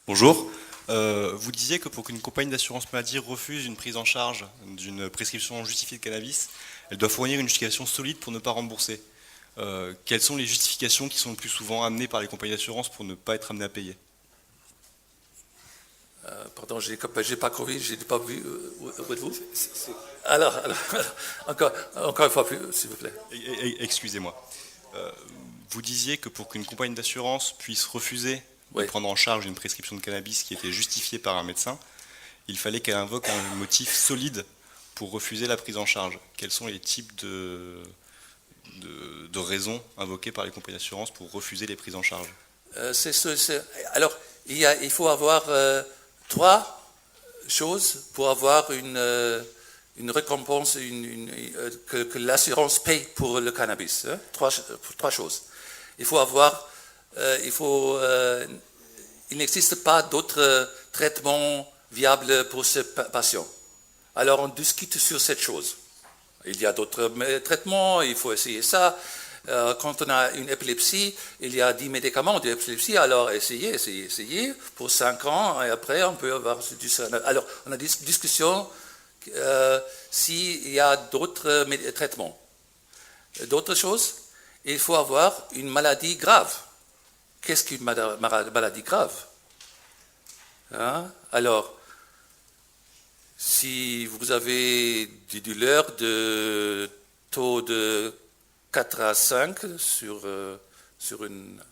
Bonjour. Vous disiez que pour qu'une compagnie d'assurance maladie refuse une prise en charge d'une prescription justifiée de cannabis, elle doit fournir une justification solide pour ne pas rembourser. Quelles sont les justifications qui sont le plus souvent amenées par les compagnies d'assurance pour ne pas être amenées à payer? Pardon, j'ai pas compris, j'ai pas vu. Où êtes-vous? Alors, encore une fois, s'il vous plaît. Excusez-moi. Vous disiez que pour qu'une compagnie d'assurance puisse refuser de Oui. prendre en charge une prescription de cannabis qui était justifiée par un médecin, il fallait qu'elle invoque un motif solide pour refuser la prise en charge. Quels sont les types de raisons invoquées par les compagnies d'assurance pour refuser les prises en charge? Alors, il faut avoir trois choses pour avoir une récompense, que l'assurance paye pour le cannabis. Hein. Trois choses. Il faut avoir, il n'existe pas d'autres traitements viables pour ce patient. Alors on discute sur cette chose. Il y a d'autres traitements, il faut essayer ça. Quand on a une épilepsie, il y a 10 médicaments d'épilepsie, alors essayez pour 5 ans, et après on peut avoir du... Alors on a des discussions s'il y a d'autres traitements. D'autres choses, il faut avoir une maladie grave. Qu'est-ce qu'une maladie grave? Hein? Alors, si vous avez des douleurs de taux de 4 à 5 sur une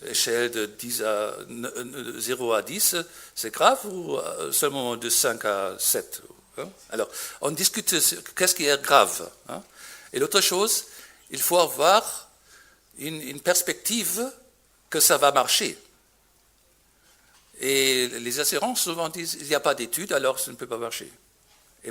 échelle de 0 à 10, c'est grave ou seulement de 5 à 7? Hein? Alors, on discute qu'est-ce qui est grave. Hein? Et l'autre chose, il faut avoir une perspective que ça va marcher. Et les assurances souvent disent il n'y a pas d'études, alors ça ne peut pas marcher.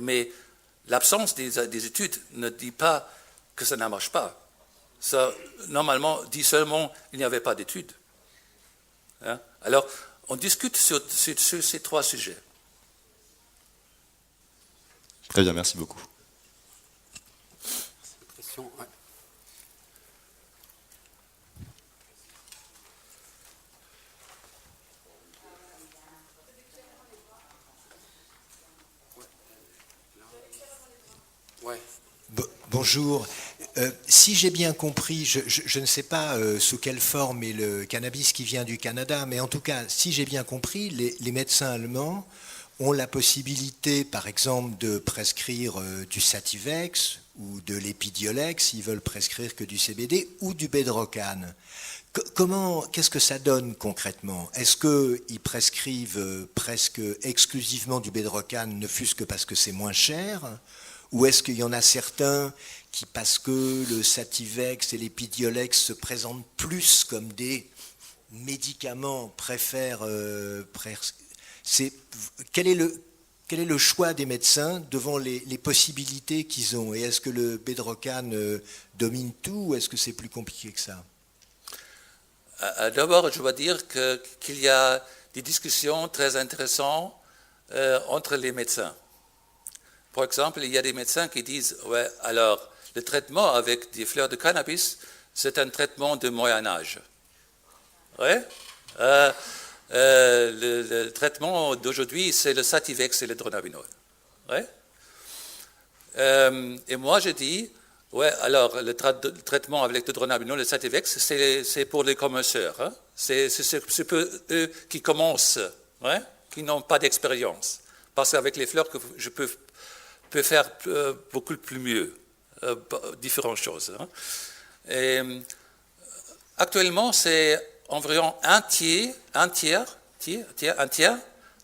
Mais l'absence des études ne dit pas que ça ne marche pas. Ça, normalement, dit seulement il n'y avait pas d'études. Hein? Alors, on discute sur ces trois sujets. Très bien, merci beaucoup. Bonjour. Si j'ai bien compris, je ne sais pas sous quelle forme est le cannabis qui vient du Canada, mais en tout cas, si j'ai bien compris, les médecins allemands ont la possibilité, par exemple, de prescrire du Sativex ou de l'Epidiolex, s'ils veulent prescrire que du CBD, ou du Bedrocan. Qu'est-ce que ça donne concrètement? Est-ce qu'ils prescrivent presque exclusivement du Bedrocan, ne fût-ce que parce que c'est moins cher? Ou est-ce qu'il y en a certains qui, parce que le Sativex et l'Epidiolex se présentent plus comme des médicaments, préfèrent... quel est le choix des médecins devant les possibilités qu'ils ont? Et est-ce que le Bedrocan domine tout ou est-ce que c'est plus compliqué que ça? D'abord, je dois dire qu'il y a des discussions très intéressantes entre les médecins. Par exemple, il y a des médecins qui disent « Ouais, alors, le traitement avec des fleurs de cannabis, c'est un traitement de Moyen Âge. » Ouais. Le traitement d'aujourd'hui, c'est le Sativex et le Dronabinol. Ouais. Et moi, je dis « Ouais, alors, le traitement avec le Dronabinol et le Sativex, c'est pour les commenceurs. Hein? C'est pour eux qui commencent, ouais, qui n'ont pas d'expérience. Parce qu'avec les fleurs, je peux faire beaucoup plus mieux, différentes choses. Hein. Et, actuellement, c'est environ un tiers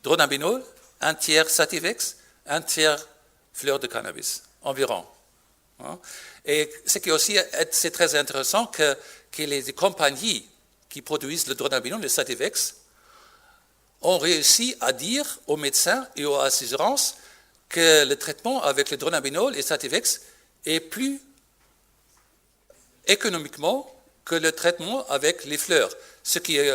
Dronabinol, un tiers Sativex, un tiers fleurs de cannabis, environ. Hein. Et ce qui aussi c'est très intéressant que les compagnies qui produisent le Dronabinol et le Sativex ont réussi à dire aux médecins et aux assurances que le traitement avec le Dronabinol et Sativex est plus économiquement que le traitement avec les fleurs. Ce qui est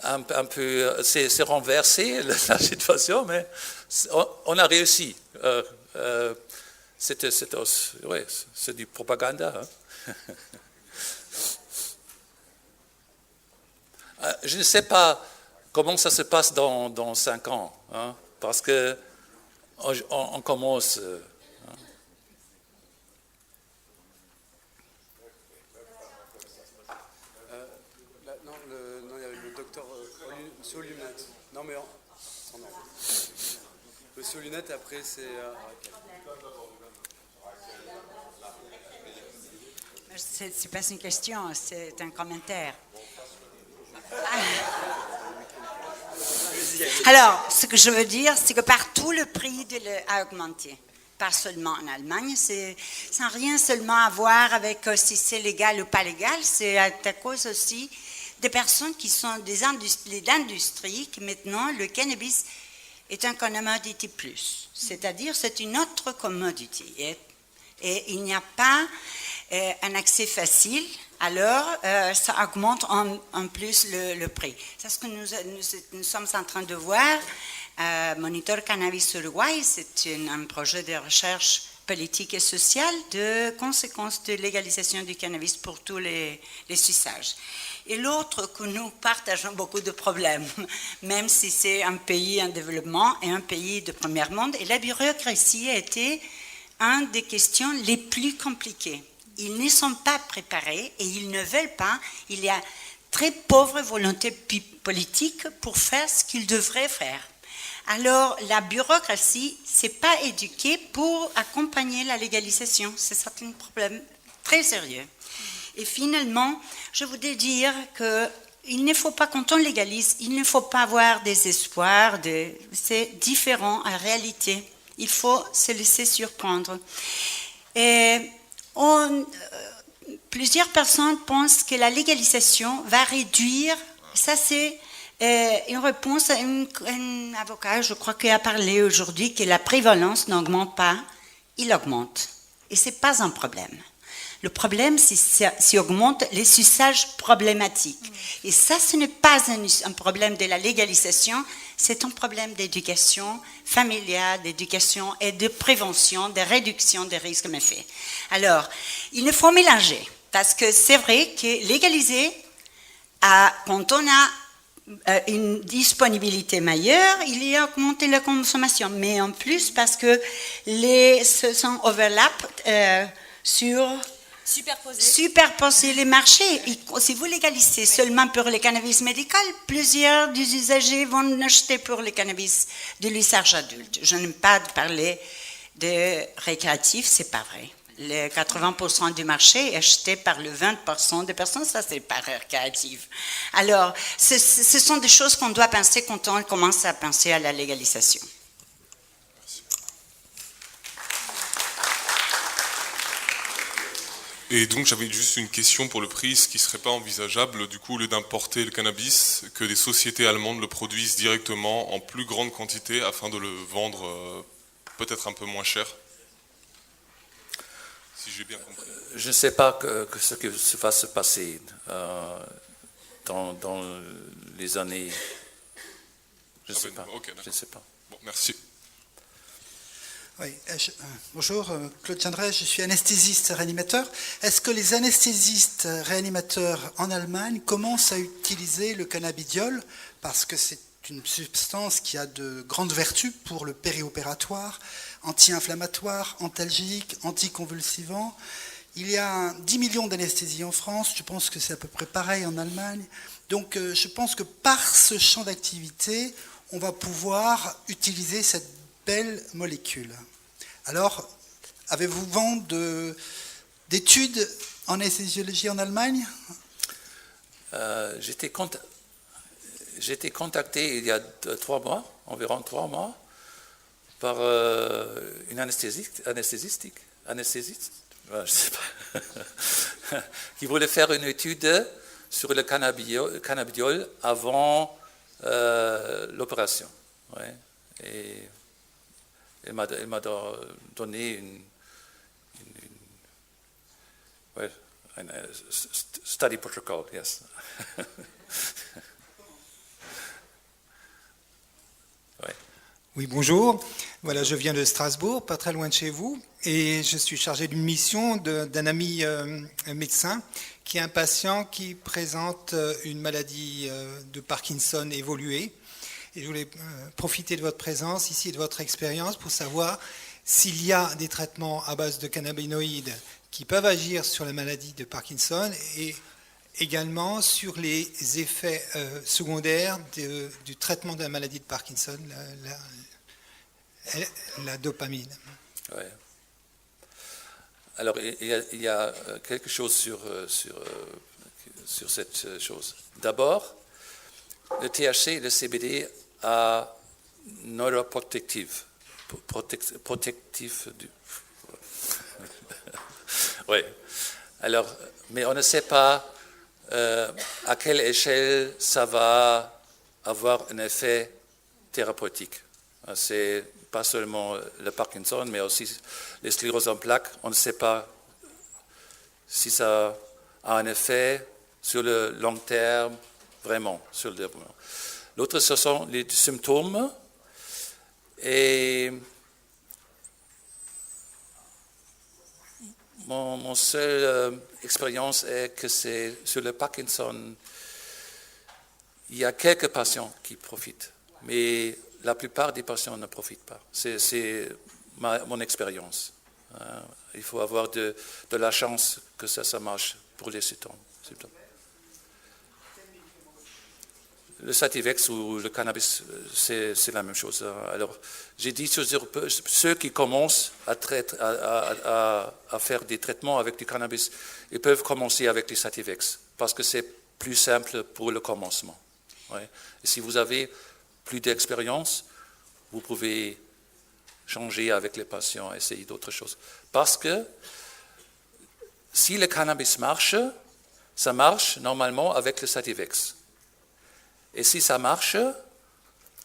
un peu... C'est renversé la situation, mais on a réussi. C'est du propaganda. Hein. Je ne sais pas comment ça se passe dans 5 ans, hein, parce que on commence. Non, il y a le docteur Monsieur Lunette. Non, mais son nom. Monsieur Lunette, après, c'est. C'est pas une question, c'est un commentaire. Alors, ce que je veux dire, c'est que partout le prix a augmenté. Pas seulement en Allemagne, ça n'a rien seulement à voir avec si c'est légal ou pas légal, c'est à cause aussi des personnes qui sont des industries, que maintenant le cannabis est un commodity plus. C'est-à-dire, c'est une autre commodity. Et il n'y a pas un accès facile, alors ça augmente en plus le prix. C'est ce que nous sommes en train de voir. Monitor Cannabis Uruguay, c'est un projet de recherche politique et sociale de conséquences de légalisation du cannabis pour tous les usages. Et l'autre, que nous partageons beaucoup de problèmes, même si c'est un pays en développement et un pays de premier monde, et la bureaucratie a été une des questions les plus compliquées. Ils ne sont pas préparés et ils ne veulent pas. Il y a très pauvre volonté politique pour faire ce qu'ils devraient faire. Alors, la bureaucratie ne s'est pas éduquée pour accompagner la légalisation. C'est un problème très sérieux. Et finalement, je voudrais dire qu'il ne faut pas, quand on légalise, il ne faut pas avoir des espoirs. C'est différent en réalité. Il faut se laisser surprendre. Et plusieurs personnes pensent que la légalisation va réduire, ça c'est une réponse à un avocat, je crois qu'il a parlé aujourd'hui, que la prévalence n'augmente pas, il augmente. Et ce n'est pas un problème. Le problème, c'est s'il augmente les usages problématiques. Et ça, ce n'est pas un problème de la légalisation, c'est un problème d'éducation familiale, d'éducation et de prévention, de réduction des risques méfaits. Alors, il faut mélanger, parce que c'est vrai que légaliser, quand on a une disponibilité meilleure, il y a augmenté la consommation. Mais en plus, parce que ce sont overlap sur... Superposer les marchés. Et si vous légalisez seulement pour le cannabis médical, plusieurs des usagers vont acheter pour le cannabis de l'usage adulte. Je n'aime pas parler de récréatif, c'est pas vrai. Les 80% du marché est acheté par le 20% des personnes, ça c'est pas récréatif. Alors, ce sont des choses qu'on doit penser quand on commence à penser à la légalisation. Et donc j'avais juste une question pour le prix, ce qui ne serait pas envisageable du coup au lieu d'importer le cannabis, que des sociétés allemandes le produisent directement en plus grande quantité afin de le vendre peut-être un peu moins cher, si j'ai bien compris. Je ne sais pas ce qui va se passer dans les années. Je ne sais pas. Okay, je ne sais pas. Bon, merci. Oui, bonjour, Claude Tiendray, je suis anesthésiste réanimateur. Est-ce que les anesthésistes réanimateurs en Allemagne commencent à utiliser le cannabidiol parce que c'est une substance qui a de grandes vertus pour le périopératoire, anti-inflammatoire, antalgique, anticonvulsivant. Il y a 10 millions d'anesthésies en France, je pense que c'est à peu près pareil en Allemagne. Donc je pense que par ce champ d'activité, on va pouvoir utiliser cette belle molécule. Alors, avez-vous vent d'études en anesthésiologie en Allemagne? J'étais contacté il y a 3 mois, environ 3 mois, par une anesthésiste, je sais pas, qui voulait faire une étude sur le cannabidiol avant l'opération. Ouais. Et elle m'a donné un study protocol, yes. Ouais. Oui, bonjour. Voilà, je viens de Strasbourg, pas très loin de chez vous, et je suis chargé d'une mission d'un ami médecin qui est un patient qui présente une maladie de Parkinson évoluée. Et je voulais profiter de votre présence ici, de votre expérience, pour savoir s'il y a des traitements à base de cannabinoïdes qui peuvent agir sur la maladie de Parkinson et également sur les effets secondaires du traitement de la maladie de Parkinson, la dopamine. Ouais. Alors, il y a quelque chose sur cette chose. D'abord, le THC et le CBD a neuroprotective. Oui. Alors, mais on ne sait pas à quelle échelle ça va avoir un effet thérapeutique. C'est pas seulement le Parkinson, mais aussi les scléroses en plaques. On ne sait pas si ça a un effet sur le long terme, vraiment, sur le développement. L'autre, ce sont les symptômes. Et mon seule expérience est que c'est sur le Parkinson, il y a quelques patients qui profitent, mais la plupart des patients ne profitent pas. C'est mon expérience. Il faut avoir de la chance que ça marche pour les symptômes. Le Sativex ou le cannabis, c'est la même chose. Alors, j'ai dit ceux qui commencent à faire des traitements avec du cannabis, ils peuvent commencer avec du Sativex parce que c'est plus simple pour le commencement. Ouais. Et si vous avez plus d'expérience, vous pouvez changer avec les patients, essayer d'autres choses. Parce que si le cannabis marche, ça marche normalement avec le Sativex. Et si ça marche,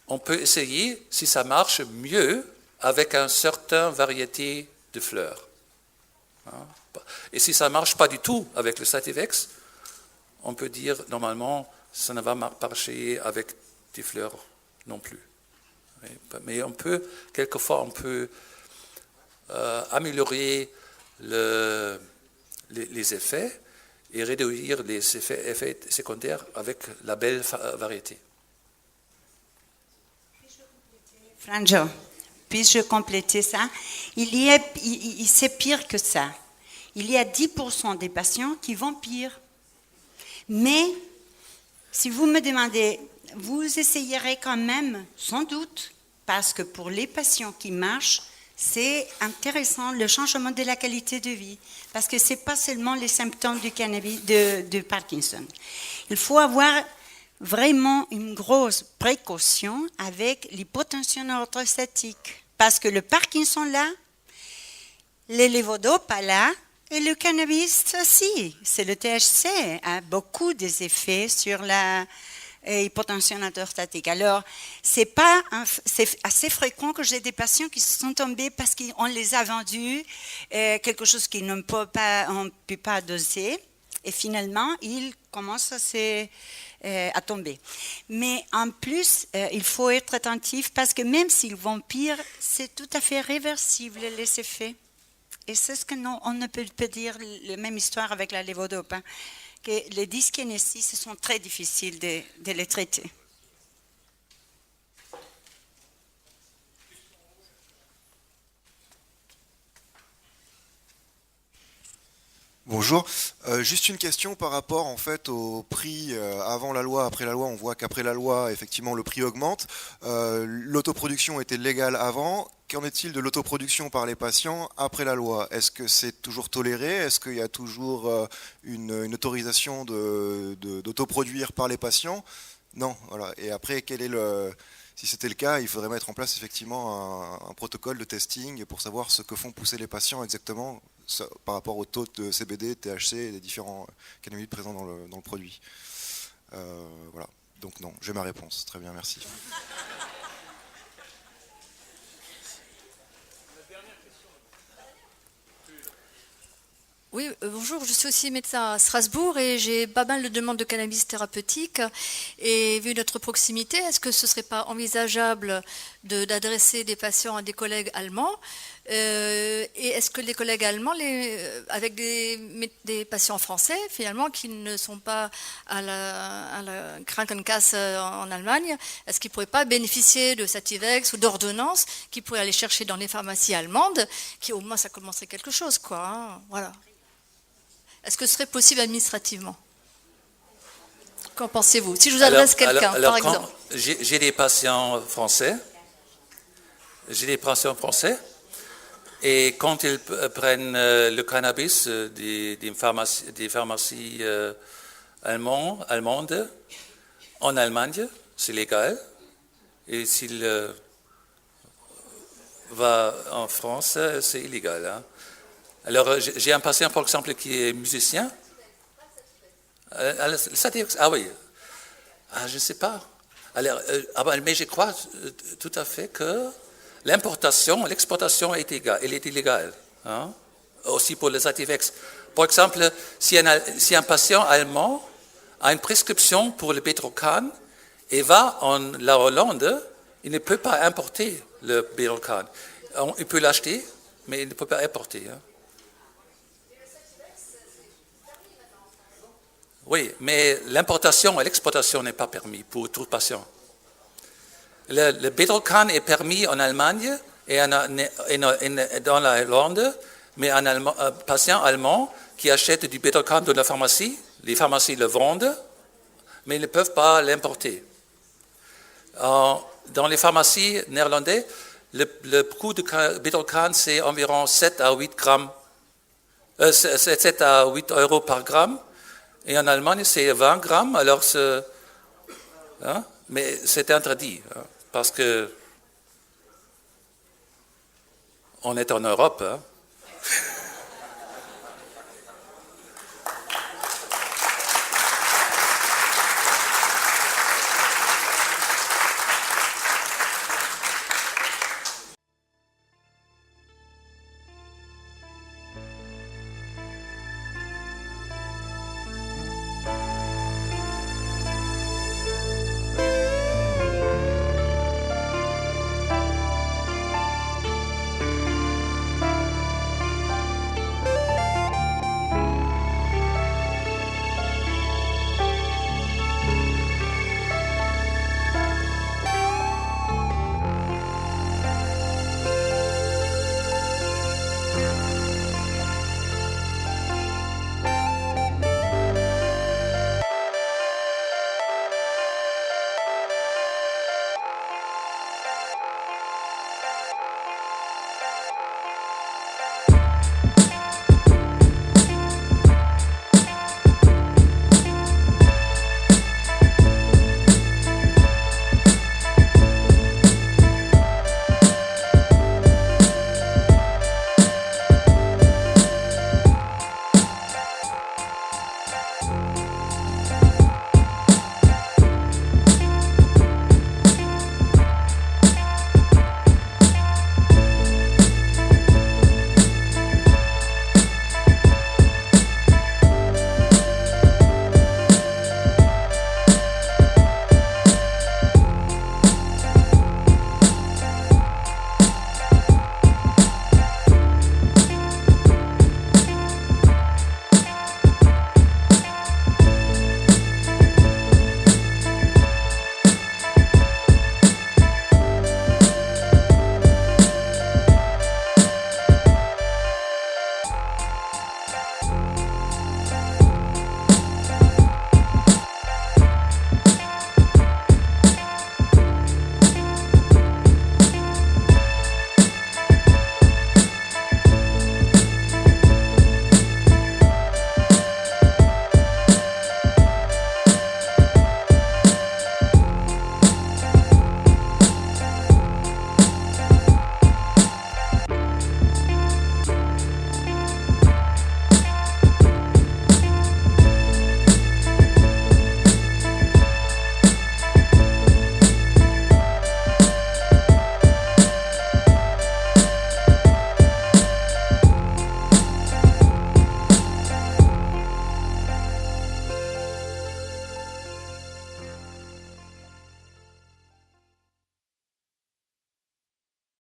on peut essayer si ça marche mieux avec une certaine variété de fleurs. Et si ça ne marche pas du tout avec le Sativex, on peut dire normalement ça ne va pas marcher avec des fleurs non plus. Mais quelquefois, on peut améliorer les effets et réduire les effets secondaires avec la belle variété. Franjo, puis-je compléter ça? C'est pire que ça. Il y a 10% des patients qui vont pire. Mais, si vous me demandez, vous essayerez quand même, sans doute, parce que pour les patients qui marchent, c'est intéressant le changement de la qualité de vie, parce que ce n'est pas seulement les symptômes du cannabis, de Parkinson. Il faut avoir vraiment une grosse précaution avec l'hypotension orthostatique, parce que le Parkinson là, les lévodopa pas là, et le cannabis aussi, c'est le THC, a beaucoup des effets sur la hypotension orthostatique. Alors, c'est assez fréquent que j'ai des patients qui se sont tombés parce qu'on les a vendus quelque chose qu'ils ne peut pas doser, et finalement, ils commencent à tomber. Mais en plus, il faut être attentif parce que même s'ils vont pire, c'est tout à fait réversible les effets. Et c'est ce qu'on ne peut pas dire la même histoire avec la lévodopa. Que les dyskinésies, ce sont très difficiles de les traiter. Bonjour, juste une question par rapport en fait au prix avant la loi, après la loi. On voit qu'après la loi, effectivement, le prix augmente. L'autoproduction était légale avant. Qu'en est-il de l'autoproduction par les patients après la loi? Est-ce que c'est toujours toléré? Est-ce qu'il y a toujours une autorisation d'autoproduire par les patients? Non, voilà. Et après, si c'était le cas, il faudrait mettre en place effectivement un protocole de testing pour savoir ce que font pousser les patients exactement par rapport au taux de CBD, THC et des différents cannabinoïdes présents dans le produit. Voilà. Donc non, j'ai ma réponse. Très bien, merci. Oui, bonjour, je suis aussi médecin à Strasbourg et j'ai pas mal de demandes de cannabis thérapeutique. Et vu notre proximité, est-ce que ce ne serait pas envisageable d'adresser des patients à des collègues allemands et est-ce que les collègues allemands, avec des patients français, finalement, qui ne sont pas à la Krankenkasse en Allemagne, est-ce qu'ils ne pourraient pas bénéficier de Sativex ou d'ordonnances qu'ils pourraient aller chercher dans les pharmacies allemandes, qui au moins ça commencerait quelque chose, quoi, hein, voilà. Est-ce que ce serait possible administrativement? Qu'en pensez-vous? Si je vous adresse quelqu'un, par exemple. J'ai des patients français. Et quand ils prennent le cannabis des pharmacies allemandes, en Allemagne, c'est légal. Et s'il va en France, c'est illégal. Hein. Alors, j'ai un patient, par exemple, qui est musicien. Ah oui. Ah, je ne sais pas. Alors, mais je crois tout à fait que l'importation, l'exportation est illégale. Hein? Aussi pour les Sativex. Par exemple, si un patient allemand a une prescription pour le Bedrocan et va en la Hollande, il ne peut pas importer le Bedrocan. Il peut l'acheter, mais il ne peut pas importer. Hein? Oui, mais l'importation et l'exportation n'est pas permis pour tout patient. Le Bedrocan est permis en Allemagne et dans la Hollande, mais un patient allemand qui achète du Bedrocan dans la pharmacie, les pharmacies le vendent, mais ils ne peuvent pas l'importer. Dans les pharmacies néerlandaises, le coût de Bedrocan, c'est environ 7 à 8 euros par gramme. Et en Allemagne, c'est 20 grammes, alors hein, mais c'est interdit, hein, parce que on est en Europe. Hein.